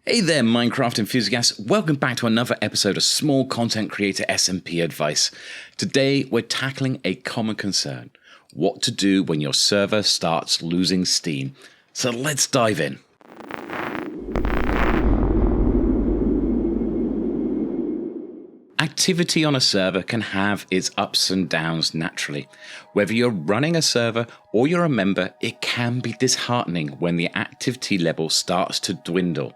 Hey there, Minecraft enthusiasts. Welcome back to another episode of Small Content Creator SMP Advice. Today, we're tackling a common concern: what to do when your server starts losing steam. So let's dive in. Activity on a server can have its ups and downs naturally. Whether you're running a server or you're a member, it can be disheartening when the activity level starts to dwindle.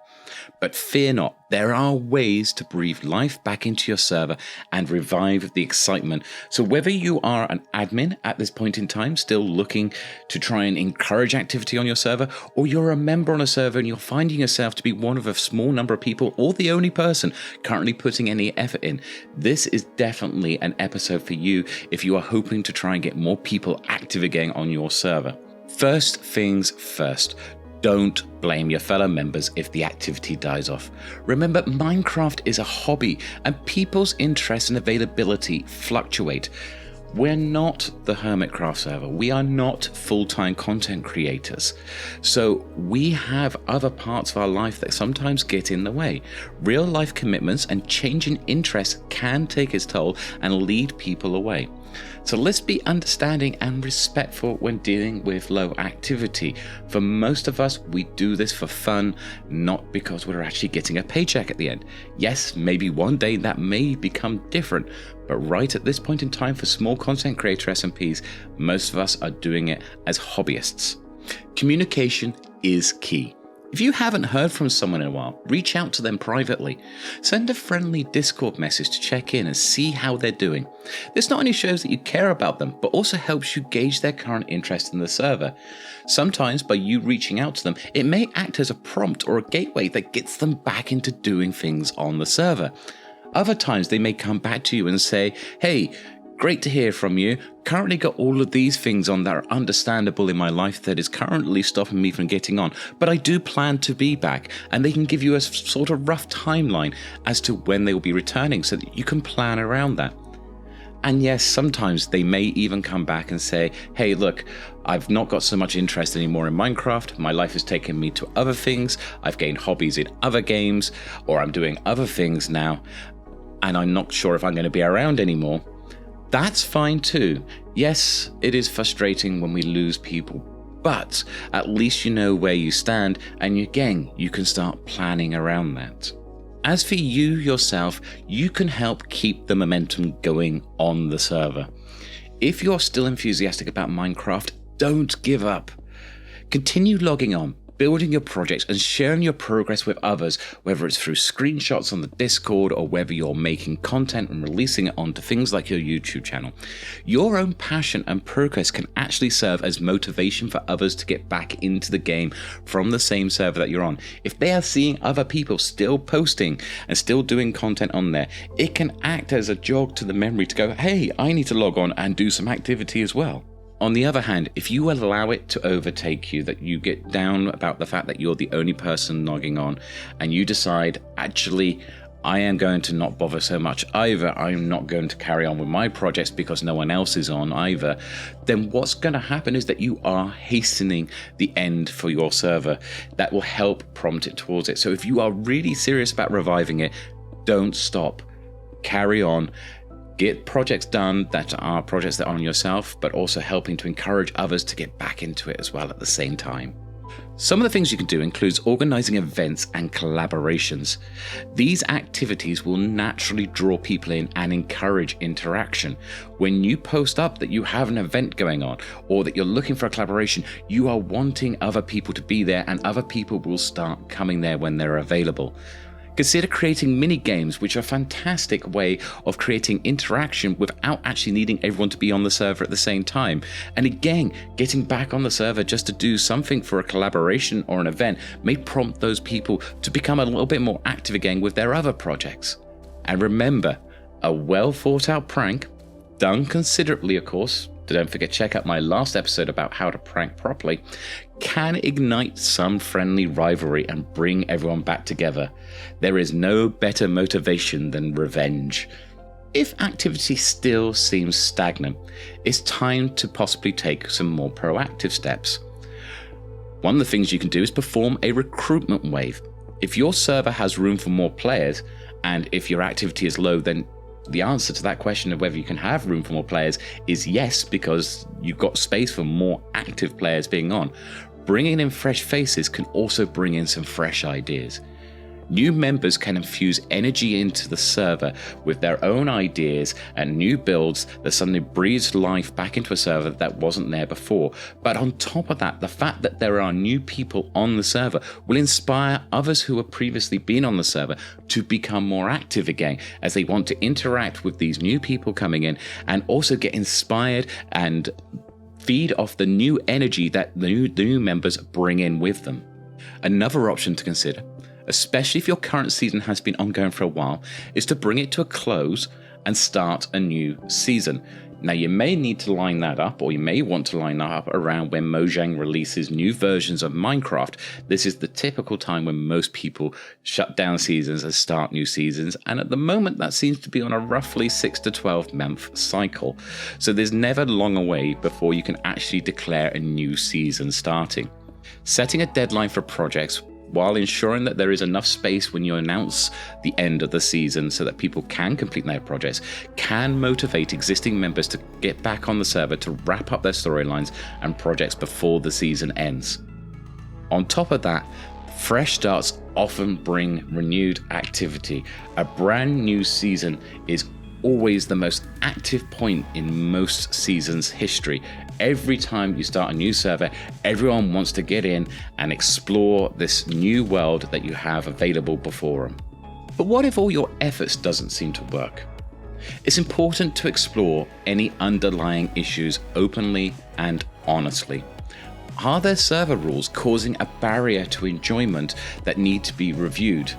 But fear not, there are ways to breathe life back into your server and revive the excitement. So whether you are an admin at this point in time, still looking to try and encourage activity on your server, or you're a member on a server and you're finding yourself to be one of a small number of people or the only person currently putting any effort in, this is definitely an episode for you if you are hoping to try and get more people active again on your server. First things first. Don't blame your fellow members if the activity dies off. Remember, Minecraft is a hobby and people's interest and availability fluctuate. We're not the Hermitcraft server. We are not full-time content creators. So we have other parts of our life that sometimes get in the way. Real life commitments and changing interests can take its toll and lead people away. So let's be understanding and respectful when dealing with low activity. For most of us, we do this for fun, not because we're actually getting a paycheck at the end. Yes, maybe one day that may become different, but right at this point in time for small content creator SMPs, most of us are doing it as hobbyists. Communication is key. If you haven't heard from someone in a while, reach out to them privately. Send a friendly Discord message to check in and see how they're doing. This not only shows that you care about them, but also helps you gauge their current interest in the server. Sometimes by you reaching out to them, it may act as a prompt or a gateway that gets them back into doing things on the server. Other times they may come back to you and say, hey, great to hear from you. Currently got all of these things on that are understandable in my life that is currently stopping me from getting on, but I do plan to be back, and they can give you a sort of rough timeline as to when they will be returning so that you can plan around that. And yes, sometimes they may even come back and say, hey, look, I've not got so much interest anymore in Minecraft. My life has taken me to other things. I've gained hobbies in other games, or I'm doing other things now, and I'm not sure if I'm going to be around anymore. That's fine too. Yes, it is frustrating when we lose people, but at least you know where you stand, and again, you can start planning around that. As for you yourself, you can help keep the momentum going on the server. If you're still enthusiastic about Minecraft, don't give up. Continue logging on, building your projects and sharing your progress with others, whether it's through screenshots on the Discord or whether you're making content and releasing it onto things like your YouTube channel. Your own passion and progress can actually serve as motivation for others to get back into the game from the same server that you're on. If they are seeing other people still posting and still doing content on there, it can act as a jog to the memory to go, hey, I need to log on and do some activity as well. On the other hand, if you allow it to overtake you, that you get down about the fact that you're the only person logging on, and you decide, actually, I am going to not bother so much either, I'm not going to carry on with my projects because no one else is on either, then what's going to happen is that you are hastening the end for your server. That will help prompt it towards it. So if you are really serious about reviving it, don't stop. Carry on. Get projects done that are projects that are on yourself, but also helping to encourage others to get back into it as well at the same time. Some of the things you can do includes organizing events and collaborations. These activities will naturally draw people in and encourage interaction. When you post up that you have an event going on or that you're looking for a collaboration, you are wanting other people to be there, and other people will start coming there when they're available. Consider creating mini games, which are a fantastic way of creating interaction without actually needing everyone to be on the server at the same time. And again, getting back on the server just to do something for a collaboration or an event may prompt those people to become a little bit more active again with their other projects. And remember, a well thought out prank, done considerately of course, don't forget, check out my last episode about how to prank properly, can ignite some friendly rivalry and bring everyone back together. There is no better motivation than revenge. If activity still seems stagnant, it's time to possibly take some more proactive steps. One of the things you can do is perform a recruitment wave. If your server has room for more players, and if your activity is low, then the answer to that question of whether you can have room for more players is yes, because you've got space for more active players being on. Bringing in fresh faces can also bring in some fresh ideas. New members can infuse energy into the server with their own ideas and new builds that suddenly breathes life back into a server that wasn't there before. But on top of that, the fact that there are new people on the server will inspire others who have previously been on the server to become more active again, as they want to interact with these new people coming in and also get inspired and feed off the new energy that the new members bring in with them. Another option to consider, especially if your current season has been ongoing for a while, is to bring it to a close and start a new season. Now, you may need to line that up, or you may want to line that up around when Mojang releases new versions of Minecraft. This is the typical time when most people shut down seasons and start new seasons, and at the moment that seems to be on a roughly 6 to 12 month cycle. So there's never long away before you can actually declare a new season starting. Setting a deadline for projects while ensuring that there is enough space when you announce the end of the season so that people can complete their projects can motivate existing members to get back on the server to wrap up their storylines and projects before the season ends. On top of that, fresh starts often bring renewed activity. A brand new season is always the most active point in most seasons' history. Every time you start a new server, everyone wants to get in and explore this new world that you have available before them. But what if all your efforts doesn't seem to work? It's important to explore any underlying issues openly and honestly. Are there server rules causing a barrier to enjoyment that need to be reviewed?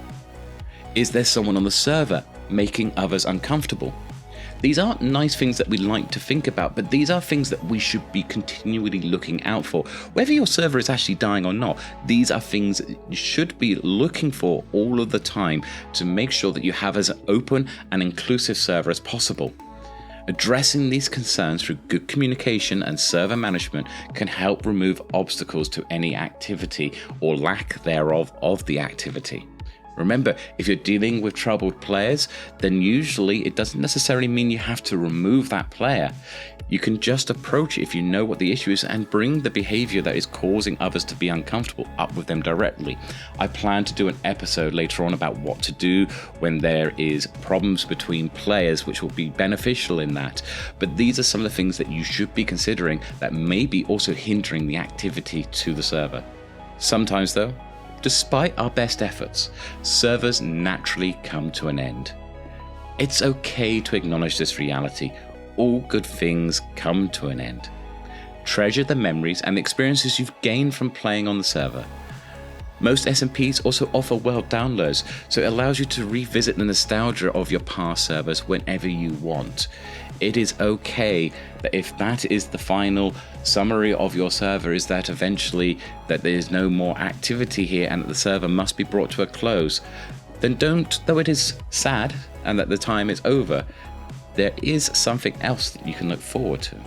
Is there someone on the server making others uncomfortable? These aren't nice things that we like to think about, but these are things that we should be continually looking out for. Whether your server is actually dying or not, these are things you should be looking for all of the time to make sure that you have as an open and inclusive server as possible. Addressing these concerns through good communication and server management can help remove obstacles to any activity or lack thereof of the activity. Remember, if you're dealing with troubled players, then usually it doesn't necessarily mean you have to remove that player. You can just approach it if you know what the issue is and bring the behavior that is causing others to be uncomfortable up with them directly. I plan to do an episode later on about what to do when there is problems between players, which will be beneficial in that. But these are some of the things that you should be considering that may be also hindering the activity to the server. Sometimes though, despite our best efforts, servers naturally come to an end. It's okay to acknowledge this reality. All good things come to an end. Treasure the memories and the experiences you've gained from playing on the server. Most SMPs also offer world downloads, so it allows you to revisit the nostalgia of your past servers whenever you want. It is okay that if that is the final summary of your server, is that eventually that there is no more activity here and that the server must be brought to a close, then don't, though it is sad and that the time is over, there is something else that you can look forward to.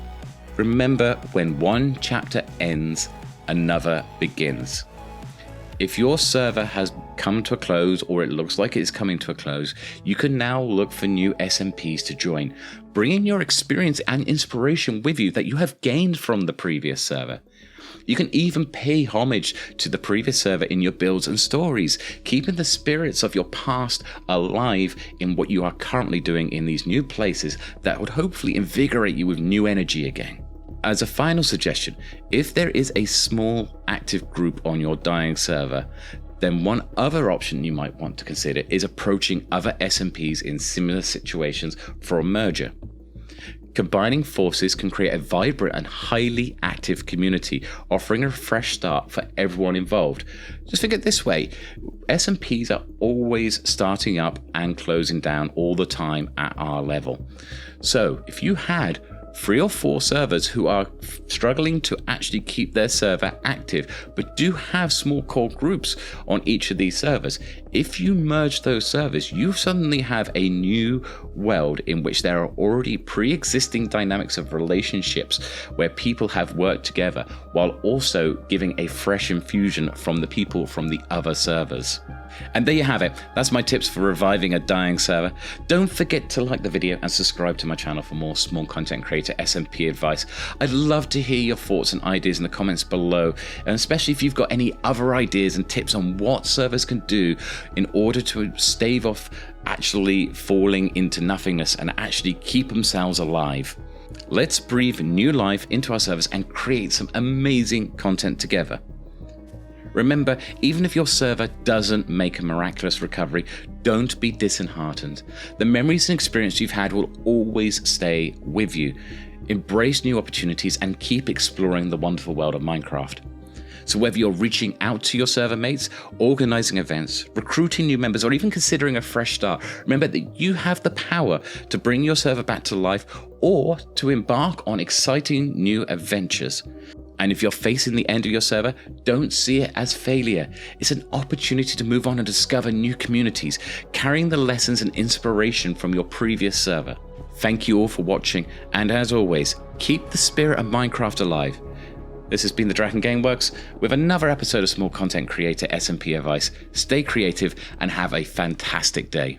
Remember, when one chapter ends, another begins. If your server has come to a close, or it looks like it's coming to a close, you can now look for new SMPs to join, bringing your experience and inspiration with you that you have gained from the previous server. You can even pay homage to the previous server in your builds and stories, keeping the spirits of your past alive in what you are currently doing in these new places that would hopefully invigorate you with new energy again. As a final suggestion, if there is a small active group on your dying server, then one other option you might want to consider is approaching other SMPs in similar situations for a merger. Combining forces can create a vibrant and highly active community, offering a fresh start for everyone involved. Just think it this way, SMPs are always starting up and closing down all the time at our level. So if you had 3 or 4 servers who are struggling to actually keep their server active, but do have small core groups on each of these servers, If you merge those servers, you suddenly have a new world in which there are already pre-existing dynamics of relationships where people have worked together, while also giving a fresh infusion from the people from the other servers. And there you have it. That's my tips for reviving a dying server. Don't forget to like the video and subscribe to my channel for more small content creator SMP advice. I'd love to hear your thoughts and ideas in the comments below, and especially if you've got any other ideas and tips on what servers can do in order to stave off actually falling into nothingness and actually keep themselves alive. Let's breathe new life into our servers and create some amazing content together. Remember, even if your server doesn't make a miraculous recovery, don't be disheartened. The memories and experience you've had will always stay with you. Embrace new opportunities and keep exploring the wonderful world of Minecraft. So whether you're reaching out to your server mates, organizing events, recruiting new members, or even considering a fresh start, remember that you have the power to bring your server back to life or to embark on exciting new adventures. And if you're facing the end of your server, don't see it as failure. It's an opportunity to move on and discover new communities, carrying the lessons and inspiration from your previous server. Thank you all for watching, and as always, keep the spirit of Minecraft alive. This has been the DrakenGameWerks with another episode of Small Content Creator SMP advice. Stay creative and have a fantastic day.